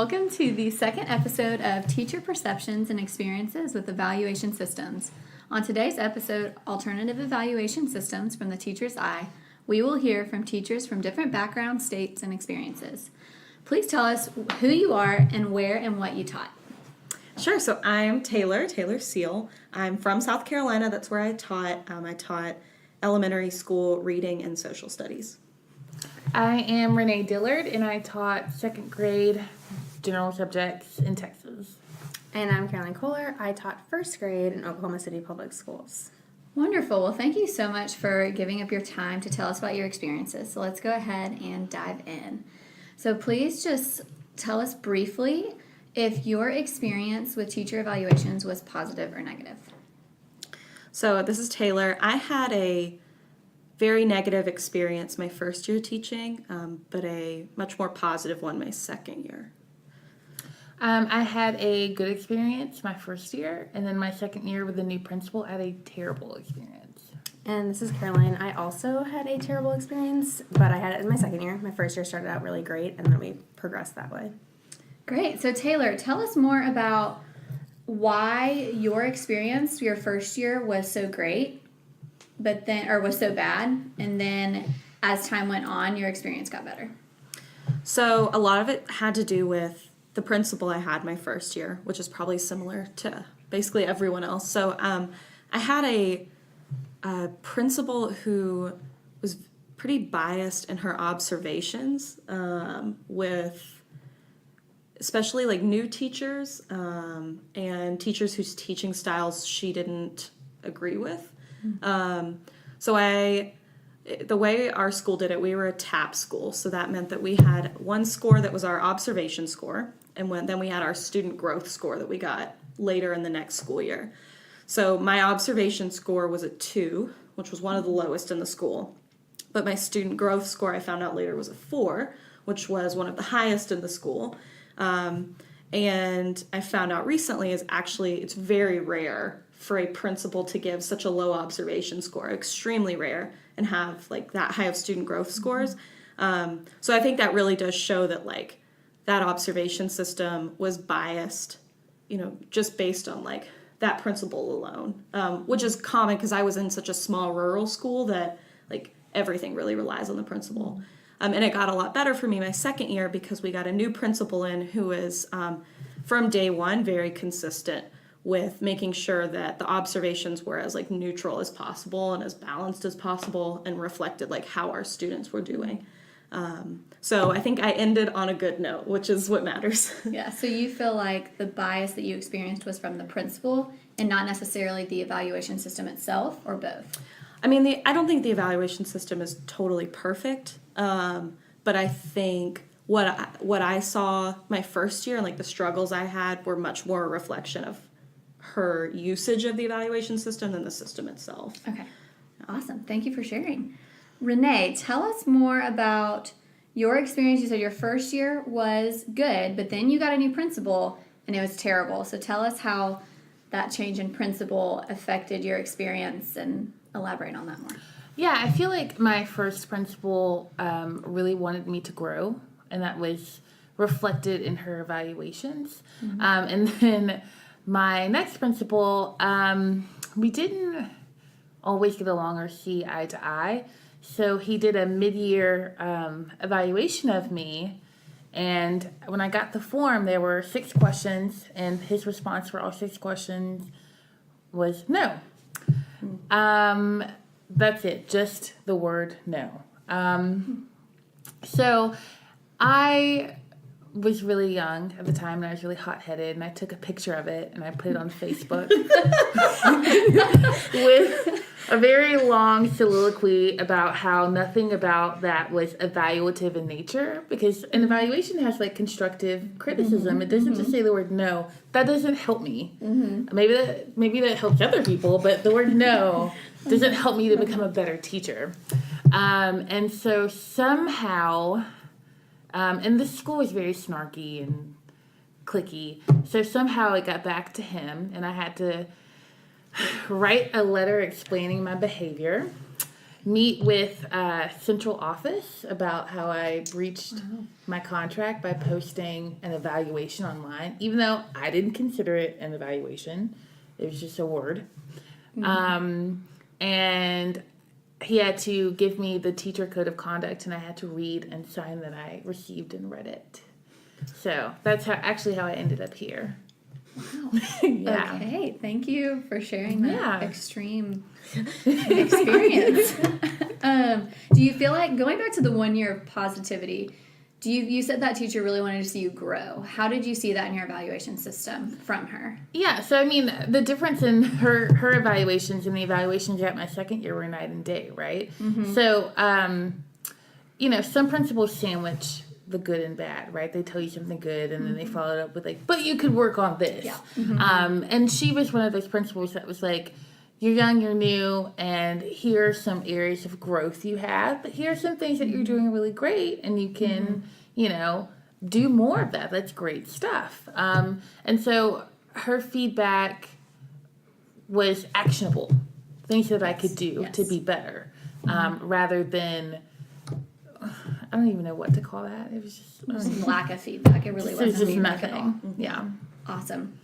Welcome to the second episode of Teacher Perceptions and Experiences with Evaluation Systems. On today's episode, Alternative Evaluation Systems from the Teacher's Eye, we will hear from teachers from different backgrounds, states, and experiences. Please tell us who you are and where and what you taught. Sure. So I'm Taylor Seal. I'm from South Carolina. That's where I taught. I taught elementary school reading and social studies. I am Renee Dillard, and I taught second grade general subjects in Texas. And I'm Caroline Kohler. I taught first grade in Oklahoma City Public Schools. Wonderful. Well, thank you so much for giving up your time to tell us about your experiences. So let's go ahead and dive in. So please just tell us briefly if your experience with teacher evaluations was positive or negative. So this is Taylor. I had a very negative experience my first year teaching, but a much more positive one my second year. I had a good experience my first year, and then my second year with the new principal, I had a terrible experience. And this is Caroline. I also had a terrible experience, but I had it in my second year. My first year started out really great, and then we progressed that way. Great. So Taylor, tell us more about why your experience your first year was so great, was so bad, and then as time went on, your experience got better. So a lot of it had to do with the principal I had my first year, which is probably similar to basically everyone else. So I had a principal who was pretty biased in her observations with especially like new teachers and teachers whose teaching styles she didn't agree with. So the way our school did it, we were a TAP school, so that meant that we had one score that was our observation score, and then we had our student growth score that we got later in the next school year. So my observation score was a 2, which was one of the lowest in the school, but my student growth score I found out later was a 4, which was one of the highest in the school. And I found out recently it's very rare for a principal to give such a low observation score, extremely rare, and have like that high of student growth scores. So I think that really does show that like that observation system was biased, just based on like that principal alone, which is common because I was in such a small rural school that like everything really relies on the principal. And it got a lot better for me my second year because we got a new principal in who is from day one very consistent with making sure that the observations were as like neutral as possible and as balanced as possible and reflected like how our students were doing. So I think I ended on a good note, which is what matters. Yeah, so you feel like the bias that you experienced was from the principal and not necessarily the evaluation system itself, or both? I mean, I don't think the evaluation system is totally perfect, but I think what I saw my first year and like the struggles I had were much more a reflection of her usage of the evaluation system than the system itself. Okay, awesome. Thank you for sharing. Renee, tell us more about your experience. You said your first year was good, but then you got a new principal and it was terrible. So tell us how that change in principal affected your experience and elaborate on that more. Yeah, I feel like my first principal really wanted me to grow, and that was reflected in her evaluations. Mm-hmm. And then my next principal, we didn't always get along or see eye to eye. So he did a mid-year evaluation of me. And when I got the form, there were 6 questions. And his response for all 6 questions was no. That's it. Just the word no. So I was really young at the time, and I was really hot-headed, and I took a picture of it, and I put it on Facebook with a very long soliloquy about how nothing about that was evaluative in nature, because an evaluation has, like, constructive criticism. It doesn't just say the word no. That doesn't help me. Maybe that helps other people, but the word no doesn't help me to become a better teacher. And so somehow... and the school was very snarky and cliquey. So somehow it got back to him, and I had to write a letter explaining my behavior. meet with central office about how I breached my contract by posting an evaluation online, even though I didn't consider it an evaluation. It was just a word. And he had to give me the teacher code of conduct, and I had to read and sign that I received and read it. So that's how I ended up here. Wow. Yeah. Okay. Thank you for sharing that Yeah. extreme experience. Do you feel like, going back to the 1 year of positivity, you said that teacher really wanted to see you grow. How did you see that in your evaluation system from her? Yeah, so I mean, the difference in her evaluations and the evaluations at my second year were night and day, right? So, some principals sandwich the good and bad, right? They tell you something good, and then they follow it up with like, but you could work on this. Yeah. And she was one of those principals that was like, you're young, you're new, and here are some areas of growth you have, but here are some things that you're doing really great, and you can, do more of that. That's great stuff. And so her feedback was actionable, things that I could do to be better, rather than, I don't even know what to call that. It was just Lack of feedback. It really it was wasn't just feedback at all. nothing. Yeah. Awesome.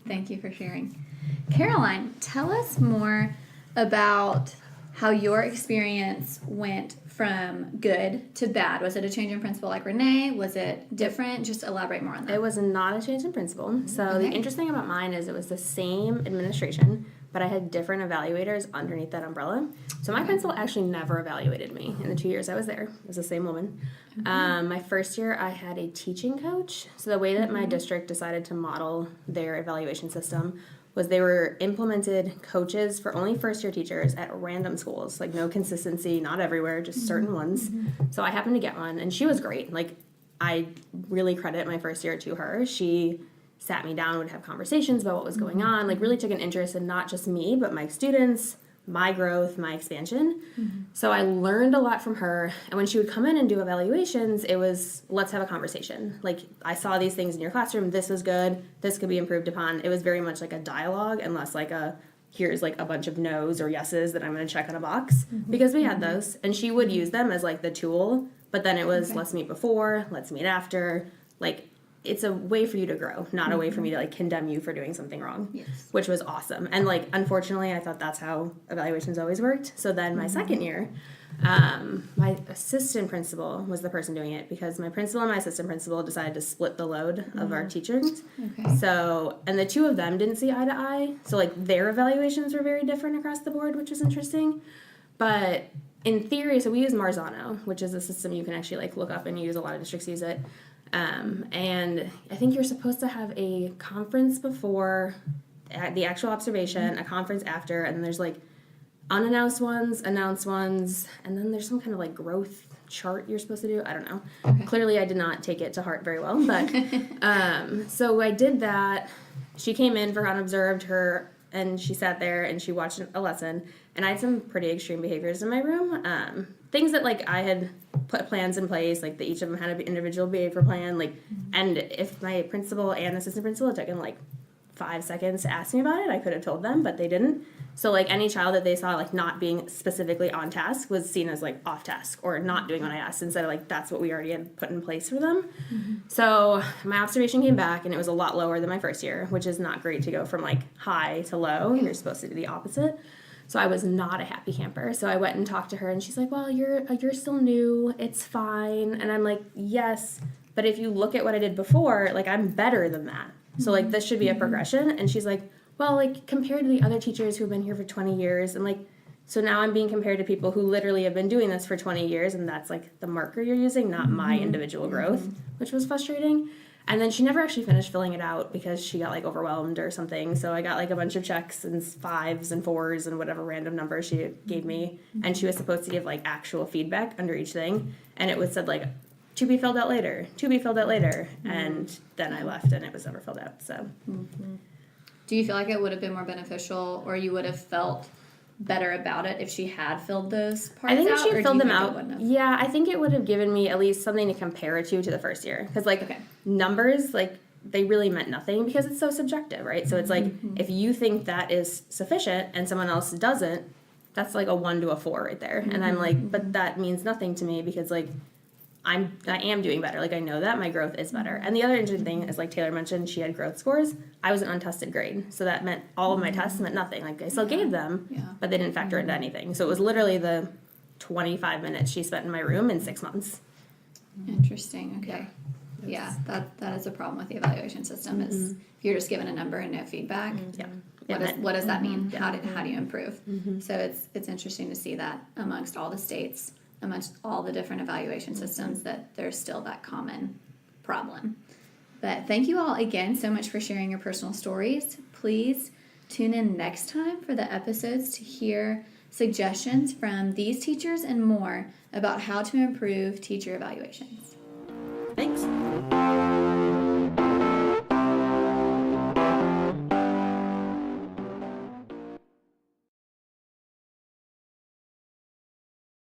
Thank you for sharing. Caroline, tell us more about how your experience went from good to bad. Was it a change in principle like Renee? Was it different? Just elaborate more on that. It was not a change in principle. So Okay. the interesting about mine is it was the same administration, but I had different evaluators underneath that umbrella. So my principal actually never evaluated me in the 2 years I was there. It was the same woman. My first year, I had a teaching coach. So the way that my district decided to model their evaluation system was they were implemented coaches for only first-year teachers at random schools, like no consistency, not everywhere, just certain ones. So I happened to get one, and she was great. Like, I really credit my first year to her. She sat me down, would have conversations about what was going on, like really took an interest in not just me, but my students, my growth, my expansion. So I learned a lot from her. And when she would come in and do evaluations, it was, let's have a conversation. Like, I saw these things in your classroom. This was good. This could be improved upon. It was very much like a dialogue and less like here's like a bunch of no's or yeses that I'm going to check on a box, because we had those. And she would use them as like the tool. But then it was, let's meet before, let's meet after. Like, it's a way for you to grow, not a way for me to like condemn you for doing something wrong. Yes. Which was awesome. And like, unfortunately, I thought that's how evaluations always worked. So then my second year, my assistant principal was the person doing it, because my principal and my assistant principal decided to split the load of our teachers. Okay. So, and the two of them didn't see eye to eye. So like, their evaluations were very different across the board, which was interesting. But in theory, so we use Marzano, which is a system you can actually like look up and use. A lot of districts use it. And I think you're supposed to have a conference before the actual observation, a conference after, and then there's like unannounced ones, announced ones, and then there's some kind of like growth chart you're supposed to do. I don't know. Okay. Clearly I did not take it to heart very well, but so I did that. She came in for unobserved, and she sat there and she watched a lesson, and I had some pretty extreme behaviors in my room. Things that like I had put plans in place, like that each of them had an individual behavior plan, like, and if my principal and assistant principal had taken like 5 seconds to ask me about it, I could have told them, but they didn't. So like any child that they saw like not being specifically on task was seen as like off task or not doing what I asked, instead of like that's what we already had put in place for them. So my observation came back and it was a lot lower than my first year, which is not great to go from like high to low. You're supposed to do the opposite. So I was not a happy camper. So I went and talked to her, and she's like, well, you're still new. It's fine. And I'm like, yes, but if you look at what I did before, like I'm better than that. So like this should be a progression. And she's like, well, like compared to the other teachers who've been here for 20 years, and like, so now I'm being compared to people who literally have been doing this for 20 years, and that's like the marker you're using, not my individual growth, which was frustrating. And then she never actually finished filling it out because she got like overwhelmed or something. So I got like a bunch of checks and 5s and 4s and whatever random number she gave me. And she was supposed to give like actual feedback under each thing. And it was said like, to be filled out later, to be filled out later. And then I left and it was never filled out. So Do you feel like it would have been more beneficial, or you would have felt better about it if she had filled those parts I think out? if she or had do filled you them think it out, wouldn't have? yeah, I think it would have given me at least something to compare it to the first year. Because like Okay. numbers, like they really meant nothing because it's so subjective, right? So it's like if you think that is sufficient and someone else doesn't, that's like a 1 to a 4 right there. And I'm like, but that means nothing to me because like I am doing better. Like I know that my growth is better. And the other interesting thing is like Taylor mentioned, she had growth scores. I was an untested grade. So that meant all of my tests meant nothing. Like I still gave them, but they didn't factor into anything. So it was literally the 25 minutes she spent in my room in 6 months. Interesting. Okay. Yeah, that is a problem with the evaluation system. Is if you're just given a number and no feedback. Yeah. What does that mean? How do you improve? So it's interesting to see that amongst all the states, amongst all the different evaluation systems, that there's still that common problem. But thank you all again so much for sharing your personal stories. Please tune in next time for the episodes to hear suggestions from these teachers and more about how to improve teacher evaluations. Thanks.